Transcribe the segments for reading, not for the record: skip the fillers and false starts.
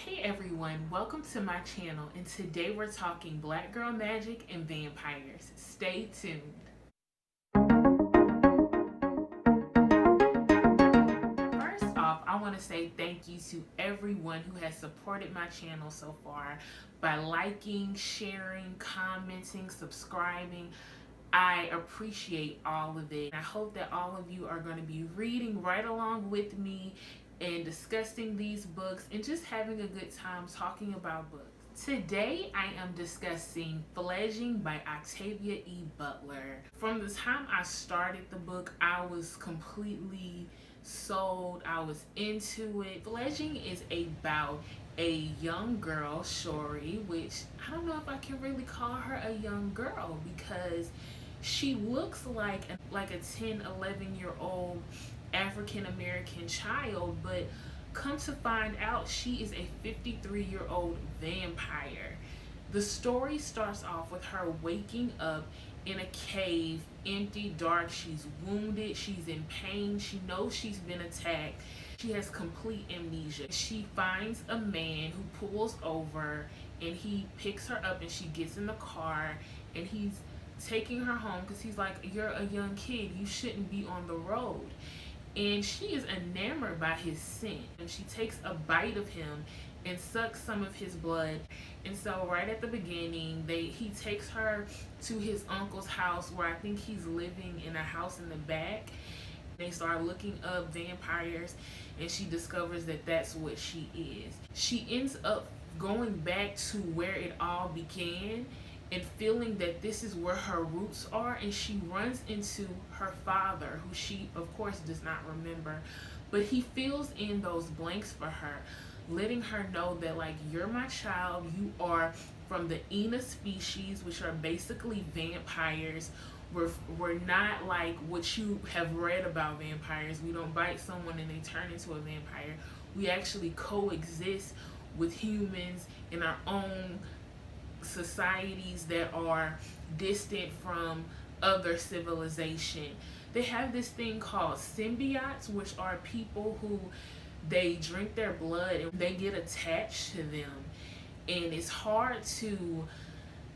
Hey everyone, welcome to my channel, and today we're talking black girl magic and vampires. Stay tuned. First off, I want to say thank you to everyone who has supported my channel so far by liking, sharing, commenting, subscribing. I appreciate all of it. I hope that all of you are going to be reading right along with me and discussing these books and just having a good time talking about books. Today I am discussing Fledging by Octavia E. Butler. From the time I started the book, I was completely sold. I was into it. Fledging is about a young girl, Shori, which I don't know if I can really call her a young girl because she looks like a 10, 11-year old African American child, but come to find out she is a 53-year-old vampire. The story starts off with her waking up in a cave, empty, dark. She's wounded, she's in pain, she knows she's been attacked. She has complete amnesia. She finds a man who pulls over and he picks her up and she gets in the car and he's taking her home because he's like, you're a young kid, you shouldn't be on the road. And she is enamored by his scent, and she takes a bite of him and sucks some of his blood. And so right at the beginning, he takes her to his uncle's house where I think he's living in a house in the back. They start looking up vampires and she discovers that that's what she is. She ends up going back to where it all began and feeling that this is where her roots are, and she runs into her father, who she of course does not remember, but he fills in those blanks for her, letting her know that, like, you're my child, you are from the Ena species, which are basically vampires. We're not like what you have read about vampires. We don't bite someone and they turn into a vampire. We actually coexist with humans in our own societies that are distant from other civilization. They have this thing called symbiotes, which are people who they drink their blood and they get attached to them, and it's hard to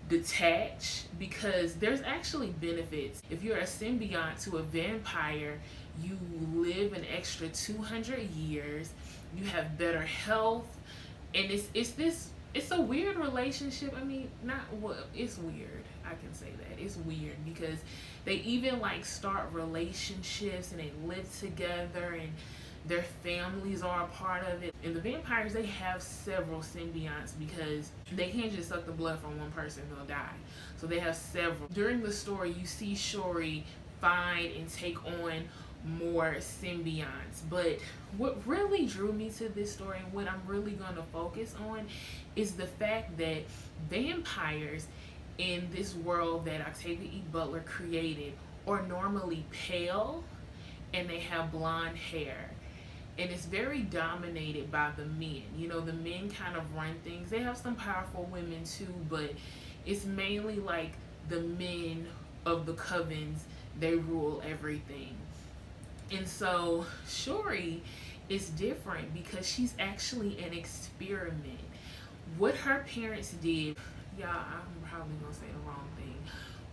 detach because there's actually benefits. If you're a symbiote to a vampire, you live an extra 200 years, you have better health, and it's a weird relationship. I mean, it's weird. I can say that. It's weird because they even like start relationships and they live together and their families are a part of it. And the vampires, they have several symbionts because they can't just suck the blood from one person, they'll die. So they have several. During the story, you see Shori find and take on more symbionts, but what really drew me to this story and what I'm really going to focus on is the fact that vampires in this world that Octavia E. Butler created are normally pale and they have blonde hair, and it's very dominated by the men. You know, the men kind of run things. They have some powerful women too, but it's mainly like the men of the covens, they rule everything. And so Shori is different because she's actually an experiment. What her parents did, y'all, I'm probably gonna say the wrong thing,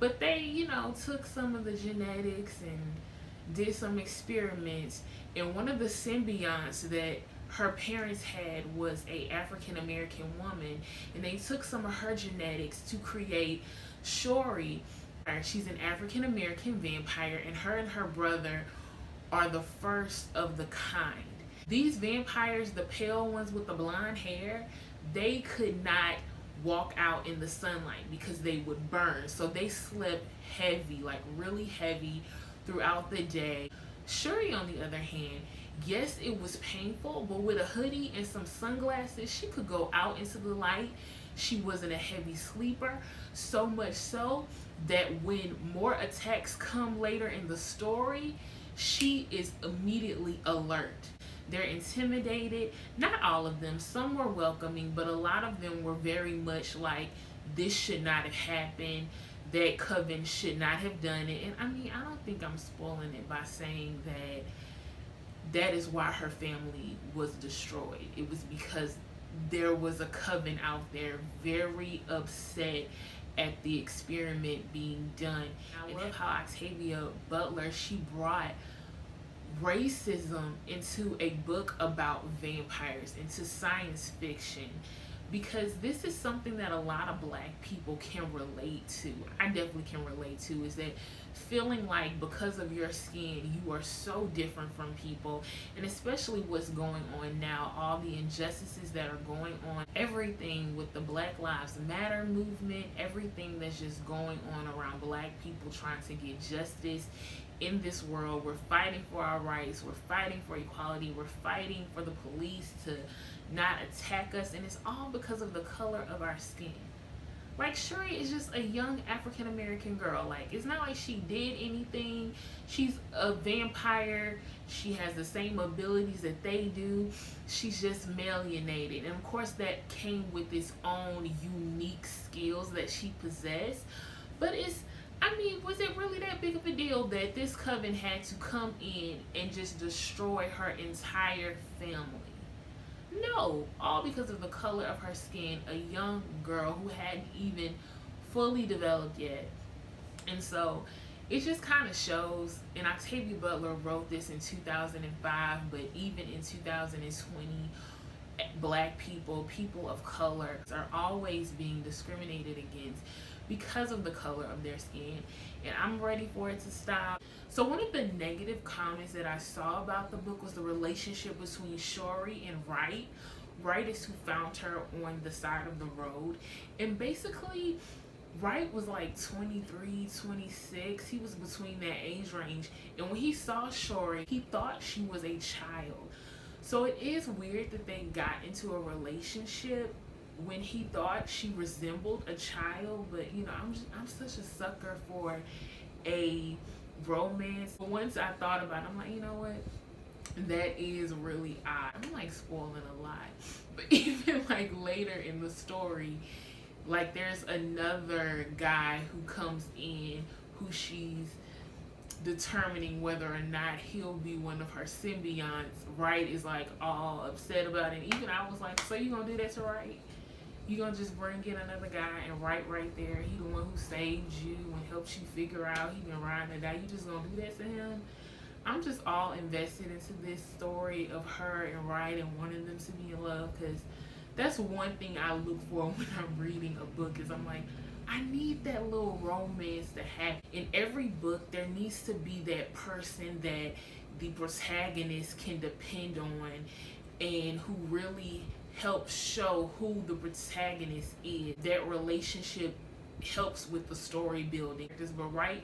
but they, took some of the genetics and did some experiments, and one of the symbionts that her parents had was a African American woman, and they took some of her genetics to create Shori. She's an African American vampire, and her brother are the first of the kind. These vampires, the pale ones with the blonde hair, they could not walk out in the sunlight because they would burn. So they slept heavy, like really heavy throughout the day. Shuri, on the other hand, yes, it was painful, but with a hoodie and some sunglasses, she could go out into the light. She wasn't a heavy sleeper, so much so that when more attacks come later in the story, she is immediately alert. They're intimidated. Not all of them. Some were welcoming, but a lot of them were very much like, this should not have happened. That coven should not have done it. And I mean, I don't think I'm spoiling it by saying that is why her family was destroyed. It was because there was a coven out there very upset at the experiment being done. I love how Octavia Butler, she brought racism into a book about vampires, into science fiction, because this is something that a lot of black people can relate to. I definitely can relate to, is that feeling like because of your skin you are so different from people, and especially what's going on now, all the injustices that are going on, everything with the Black Lives Matter movement, everything that's just going on around black people trying to get justice in this world. We're fighting for our rights, we're fighting for equality, we're fighting for the police to not attack us, and it's all because of the color of our skin. Like, Shuri is just a young African American girl. Like, it's not like she did anything. She's a vampire. She has the same abilities that they do. She's just melanated. And of course that came with its own unique skills that she possessed. But I mean, was it really that big of a deal that this coven had to come in and just destroy her entire family? No, all because of the color of her skin, a young girl who hadn't even fully developed yet. And so it just kind of shows, and Octavia Butler wrote this in 2005, but even in 2020, black people, people of color, are always being discriminated against because of the color of their skin, and I'm ready for it to stop. So one of the negative comments that I saw about the book was the relationship between Shuri and Wright. Wright is who found her on the side of the road, and basically Wright was like 23, 26. He was between that age range, and when he saw Shuri, he thought she was a child. So it is weird that they got into a relationship when he thought she resembled a child. But you know, I'm such a sucker for a romance. But once I thought about it, I'm like, you know what, that is really odd. I'm like spoiling a lot, but even like later in the story, like there's another guy who comes in who she's determining whether or not he'll be one of her symbionts. Wright is like all upset about it. And even I was like, so you gonna do that to Wright? You gonna just bring in another guy and Wright right there, he the one who saved you and helped you figure out he been riding or die, you just gonna do that to him? I'm just all invested into this story of her and Wright and wanting them to be in love, because that's one thing I look for when I'm reading a book, is I'm like, I need that little romance to happen. In every book, there needs to be that person that the protagonist can depend on and who really helps show who the protagonist is. That relationship helps with the story building. But Wright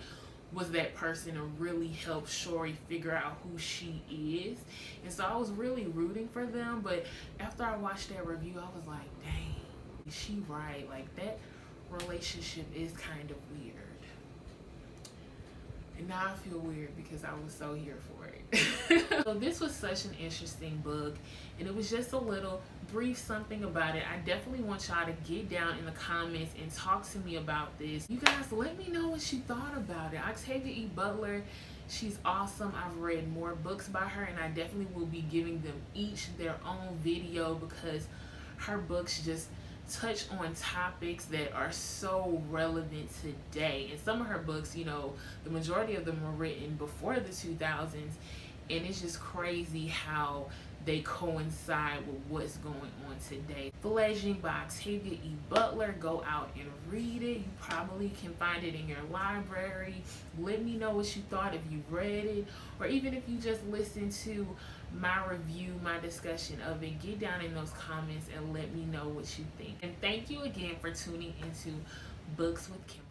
was that person to really help Shuri figure out who she is. And so I was really rooting for them. But after I watched that review, I was like, dang, is she right? Like, that relationship is kind of weird. And now I feel weird because I was so here for it. So this was such an interesting book, and it was just a little brief something about it. I definitely want y'all to get down in the comments and talk to me about this. You guys, let me know what you thought about it. Octavia E. Butler, she's awesome. I've read more books by her, and I definitely will be giving them each their own video, because her books just touch on topics that are so relevant today. And some of her books, you know, the majority of them were written before the 2000s, and it's just crazy how they coincide with what's going on today. Fledging by Octavia E. Butler. Go out and read it. You probably can find it in your library. Let me know what you thought if you read it, or even if you just listened to my review, my discussion of it. Get down in those comments and let me know what you think. And thank you again for tuning into Books with Kimberly.